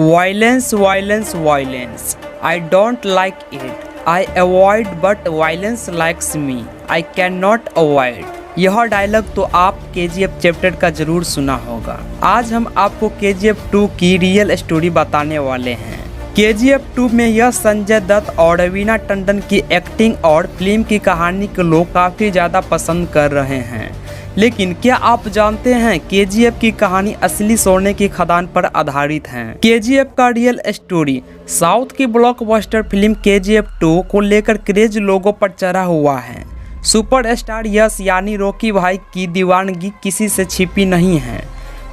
Violence, violence, violence. I don't like it. I avoid but violence likes me. I cannot avoid. यह dialogue तो आप KGF chapter का जरूर सुना होगा। आज हम आपको KGF 2 की रियल स्टोरी बताने वाले हैं। KGF 2 में यह संजय दत्त और रवीना टंडन की एक्टिंग और फिल्म की कहानी को लोग काफ़ी ज़्यादा पसंद कर रहे हैं। लेकिन क्या आप जानते हैं KGF की कहानी असली सोने की खदान पर आधारित है। KGF का रियल स्टोरी साउथ की ब्लॉकबस्टर फिल्म KGF 2 को लेकर क्रेज लोगों पर चढ़ा हुआ है। सुपरस्टार यश यानी रॉकी भाई की दीवानगी किसी से छिपी नहीं है।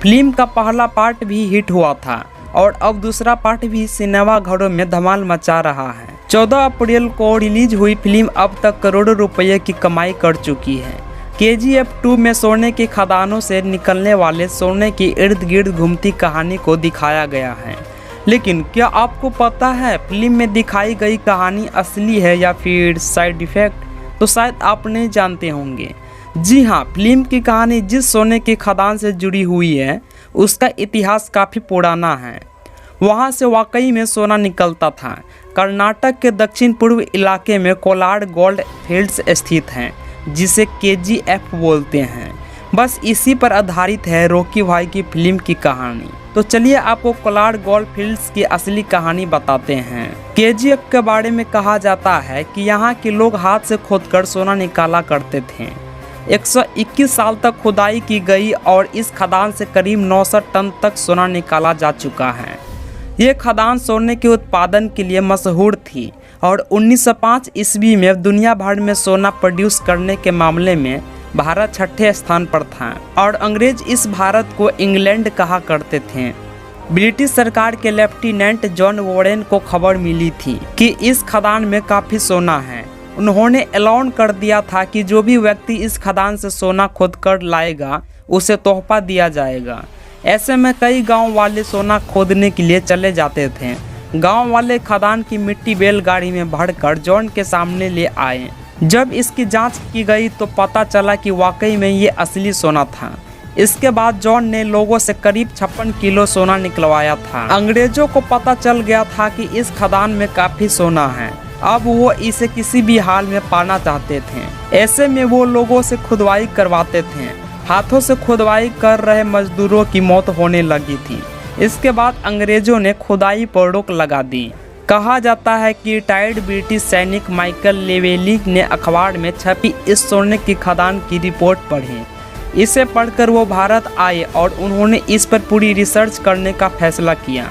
फिल्म का पहला पार्ट भी हिट हुआ था और अब दूसरा पार्ट भी सिनेमा घरों में धमाल मचा रहा है। 14 अप्रैल को रिलीज हुई फिल्म अब तक करोड़ों रुपये की कमाई कर चुकी है। KGF 2 में सोने की खदानों से निकलने वाले सोने के इर्द गिर्द घूमती कहानी को दिखाया गया है। लेकिन क्या आपको पता है फिल्म में दिखाई गई कहानी असली है या फिर साइड इफेक्ट? तो शायद आप नहीं जानते होंगे। जी हाँ, फिल्म की कहानी जिस सोने की खदान से जुड़ी हुई है उसका इतिहास काफ़ी पुराना है। वहाँ से वाकई में सोना निकलता था। कर्नाटक के दक्षिण पूर्व इलाके में कोलार गोल्ड फील्ड्स स्थित हैं, जिसे KGF बोलते हैं। बस इसी पर आधारित है रॉकी भाई की फिल्म की कहानी। तो चलिए आपको कोलार गोल्ड फील्ड्स की असली कहानी बताते हैं। KGF के बारे में कहा जाता है कि यहाँ के लोग हाथ से खोदकर सोना निकाला करते थे। 121 साल तक खुदाई की गई और इस खदान से करीब 900 टन तक सोना निकाला जा चुका है। ये खदान सोने के उत्पादन के लिए मशहूर थी और 1905 ईस्वी में दुनिया भर में सोना प्रोड्यूस करने के मामले में भारत छठे स्थान पर था और अंग्रेज इस भारत को इंग्लैंड कहा करते थे। ब्रिटिश सरकार के लेफ्टिनेंट जॉन वॉरेन को खबर मिली थी कि इस खदान में काफ़ी सोना है। उन्होंने ऐलान कर दिया था कि जो भी व्यक्ति इस खदान से सोना खोद कर लाएगा उसे तोहफा दिया जाएगा। ऐसे में कई गांव वाले सोना खोदने के लिए चले जाते थे। गांव वाले खदान की मिट्टी बैलगाड़ी में भरकर जॉन के सामने ले आए। जब इसकी जांच की गई तो पता चला कि वाकई में ये असली सोना था। इसके बाद जॉन ने लोगों से करीब 56 किलो सोना निकलवाया था। अंग्रेजों को पता चल गया था कि इस खदान में काफ़ी सोना है। अब वो इसे किसी भी हाल में पाना चाहते थे। ऐसे में वो लोगों से खुदवाई करवाते थे। हाथों से खुदवाई कर रहे मजदूरों की मौत होने लगी थी। इसके बाद अंग्रेजों ने खुदाई पर रोक लगा दी। कहा जाता है कि रिटायर्ड ब्रिटिश सैनिक माइकल लेवेली ने अखबार में छपी इस सोने की खदान की रिपोर्ट पढ़ी। इसे पढ़कर वो भारत आए और उन्होंने इस पर पूरी रिसर्च करने का फैसला किया।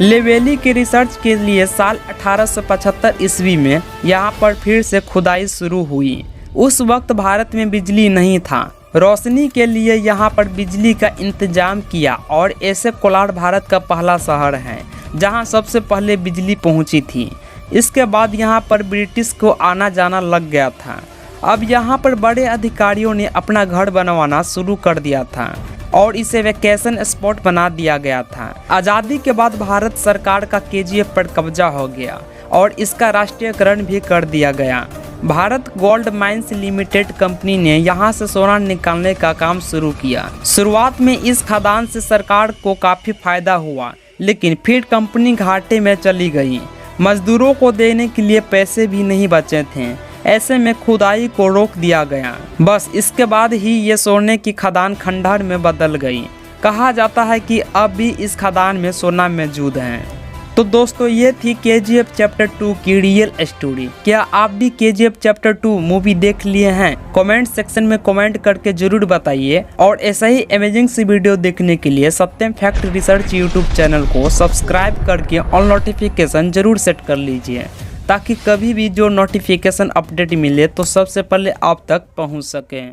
लेवेली की रिसर्च के लिए साल 1875 ईस्वी में यहाँ पर फिर से खुदाई शुरू हुई। उस वक्त भारत में बिजली नहीं था। रोशनी के लिए यहाँ पर बिजली का इंतजाम किया और ऐसे कोलार भारत का पहला शहर है जहाँ सबसे पहले बिजली पहुँची थी। इसके बाद यहाँ पर ब्रिटिश को आना जाना लग गया था। अब यहाँ पर बड़े अधिकारियों ने अपना घर बनवाना शुरू कर दिया था और इसे वैकेशन स्पॉट बना दिया गया था। आज़ादी के बाद भारत सरकार का KGF पर कब्जा हो गया और इसका राष्ट्रीयकरण भी कर दिया गया। Bharat gold mines limited company ने यहाँ से सोना निकालने का काम शुरू किया। शुरुआत में इस खदान से सरकार को काफ़ी फायदा हुआ, लेकिन फिर कंपनी घाटे में चली गई। मजदूरों को देने के लिए पैसे भी नहीं बचे थे। ऐसे में खुदाई को रोक दिया गया। बस इसके बाद ही ये सोने की खदान खंडहर में बदल गई। कहा जाता है कि अब भी इस खदान में सोना मौजूद है। तो दोस्तों, ये थी KGF चैप्टर 2 की रियल स्टोरी। क्या आप भी KGF चैप्टर 2 मूवी देख लिए हैं? कमेंट सेक्शन में कमेंट करके जरूर बताइए। और ऐसा ही अमेजिंग सी वीडियो देखने के लिए सत्यम फैक्ट रिसर्च यूट्यूब चैनल को सब्सक्राइब करके ऑल नोटिफिकेशन जरूर सेट कर लीजिए, ताकि कभी भी जो नोटिफिकेशन अपडेट मिले तो सबसे पहले आप तक पहुँच सके।